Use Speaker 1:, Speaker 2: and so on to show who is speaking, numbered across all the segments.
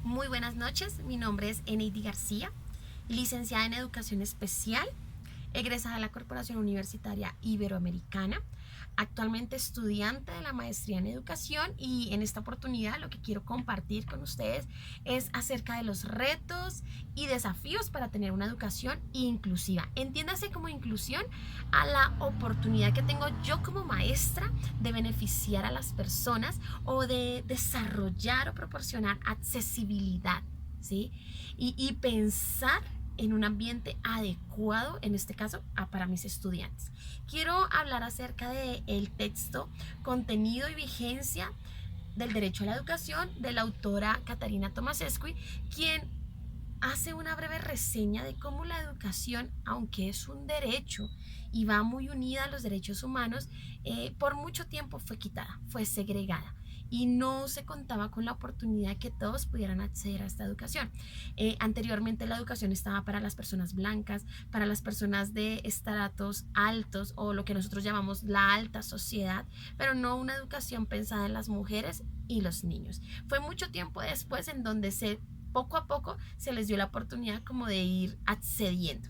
Speaker 1: Muy buenas noches, mi nombre es Eneidi García, licenciada en Educación Especial, egresada de la Corporación Universitaria Iberoamericana, actualmente estudiante de la maestría en educación, y en esta oportunidad lo que quiero compartir con ustedes es acerca de los retos y desafíos para tener una educación inclusiva. Entiéndase como inclusión a la oportunidad que tengo yo como maestra de beneficiar a las personas o de desarrollar o proporcionar accesibilidad, ¿sí? Y pensar en un ambiente adecuado, en este caso, para mis estudiantes. Quiero hablar acerca del texto Contenido y Vigencia del Derecho a la Educación de la autora Catarina Tomasescu, quien hace una breve reseña de cómo la educación, aunque es un derecho y va muy unida a los derechos humanos, por mucho tiempo fue quitada, fue segregada y no se contaba con la oportunidad de que todos pudieran acceder a esta educación. Anteriormente la educación estaba para las personas blancas, para las personas de estratos altos o lo que nosotros llamamos la alta sociedad, pero no una educación pensada en las mujeres y los niños. Fue mucho tiempo después en donde poco a poco se les dio la oportunidad como de ir accediendo.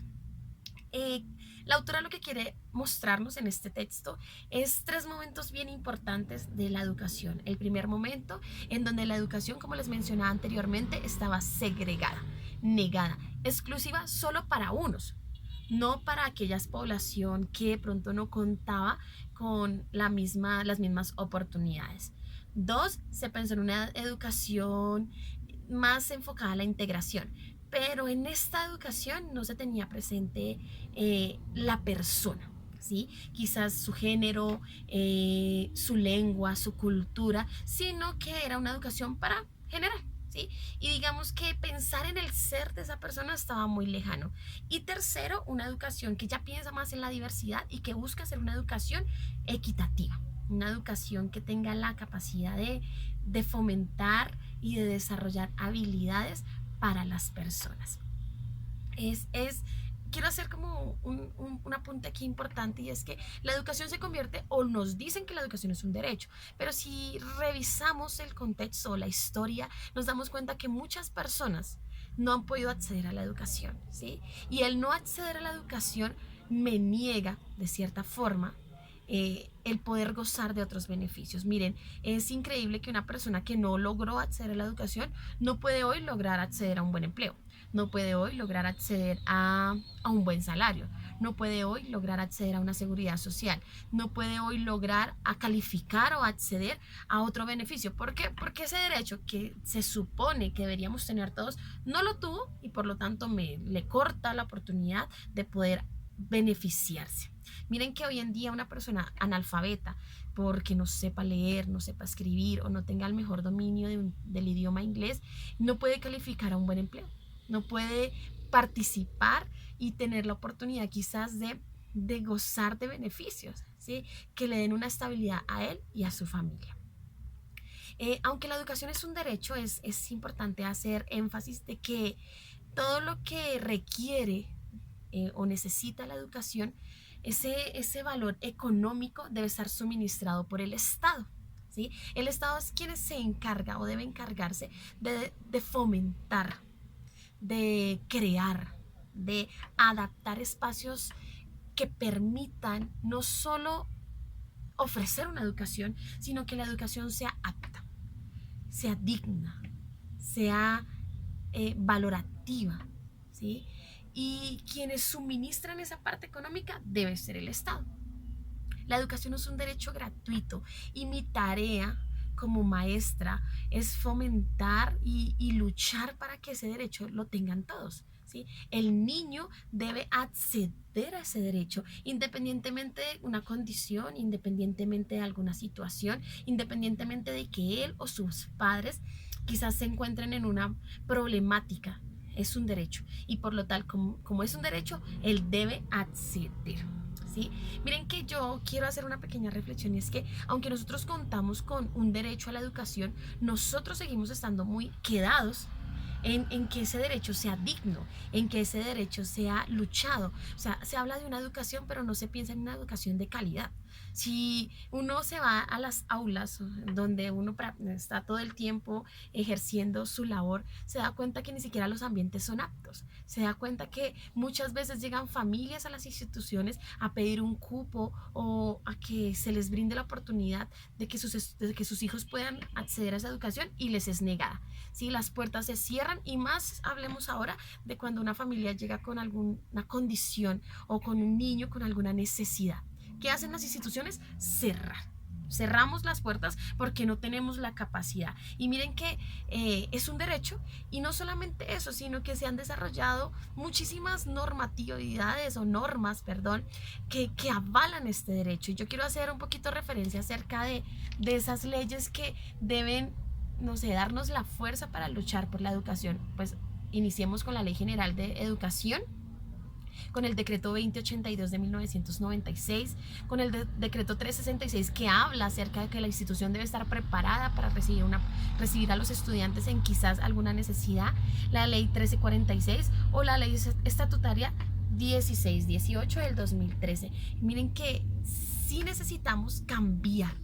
Speaker 1: La autora lo que quiere mostrarnos en este texto es tres momentos bien importantes de la educación. El primer momento en donde la educación, como les mencionaba anteriormente, estaba segregada, negada, exclusiva solo para unos, no para aquella población que de pronto no contaba con las mismas oportunidades. Dos, se pensó en una educación más enfocada a la integración, pero en esta educación no se tenía presente la persona, ¿sí? Quizás su género, su lengua, su cultura, sino que era una educación para general, ¿sí? Y digamos que pensar en el ser de esa persona estaba muy lejano. Y tercero, una educación que ya piensa más en la diversidad y que busca ser una educación equitativa, una educación que tenga la capacidad de fomentar y de desarrollar habilidades para las personas. Quiero hacer como un apunte aquí importante, y es que la educación se convierte, o nos dicen que la educación es un derecho, pero si revisamos el contexto o la historia, nos damos cuenta que muchas personas no han podido acceder a la educación, ¿sí? Y el no acceder a la educación me niega, de cierta forma, el poder gozar de otros beneficios. Miren, es increíble que una persona que no logró acceder a la educación no puede hoy lograr acceder a un buen empleo, no puede hoy lograr acceder a un buen salario, no puede hoy lograr acceder a una seguridad social, no puede hoy lograr a calificar o acceder a otro beneficio. ¿Por qué? Porque ese derecho que se supone que deberíamos tener todos no lo tuvo, y por lo tanto le corta la oportunidad de poder beneficiarse. Miren que hoy en día una persona analfabeta, porque no sepa leer, no sepa escribir o no tenga el mejor dominio del idioma inglés, no puede calificar a un buen empleo, no puede participar y tener la oportunidad quizás de gozar de beneficios, ¿sí? Que le den una estabilidad a él y a su familia. Aunque la educación es un derecho, es importante hacer énfasis de que todo lo que requiere o necesita la educación, ese valor económico debe estar suministrado por el Estado, ¿sí? El Estado es quien se encarga o debe encargarse de fomentar, de crear, de adaptar espacios que permitan no solo ofrecer una educación, sino que la educación sea apta, sea digna, sea valorativa, ¿sí? Y quienes suministran esa parte económica debe ser el Estado. La educación es un derecho gratuito, y mi tarea como maestra es fomentar y luchar para que ese derecho lo tengan todos, ¿sí? El niño debe acceder a ese derecho independientemente de una condición, independientemente de alguna situación, independientemente de que él o sus padres quizás se encuentren en una problemática. Es un derecho, y por lo tal, como es un derecho, él debe acceder, ¿sí? Miren que yo quiero hacer una pequeña reflexión, y es que aunque nosotros contamos con un derecho a la educación, nosotros seguimos estando muy quedados en que ese derecho sea digno, en que ese derecho sea luchado. O sea, se habla de una educación, pero no se piensa en una educación de calidad. Si uno se va a las aulas donde uno está todo el tiempo ejerciendo su labor, se da cuenta que ni siquiera los ambientes son aptos. Se da cuenta que muchas veces llegan familias a las instituciones a pedir un cupo o a que se les brinde la oportunidad de que sus hijos puedan acceder a esa educación y les es negada. Si las puertas se cierran, y más hablemos ahora de cuando una familia llega con alguna condición o con un niño con alguna necesidad. ¿Qué hacen las instituciones? Cerrar. Cerramos las puertas porque no tenemos la capacidad. Y miren que es un derecho, y no solamente eso, sino que se han desarrollado muchísimas normatividades o normas, perdón, que avalan este derecho. Y yo quiero hacer un poquito referencia acerca de esas leyes que deben, no sé, darnos la fuerza para luchar por la educación. Pues iniciemos con la Ley General de Educación, con el decreto 2082 de 1996, con el decreto 366 que habla acerca de que la institución debe estar preparada para recibir a los estudiantes en quizás alguna necesidad, la ley 1346 o la ley estatutaria 1618 del 2013. Miren que sí necesitamos cambiar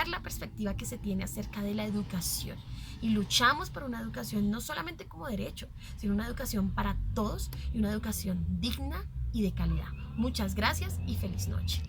Speaker 1: la perspectiva que se tiene acerca de la educación, y luchamos por una educación no solamente como derecho, sino una educación para todos y una educación digna y de calidad. Muchas gracias y feliz noche.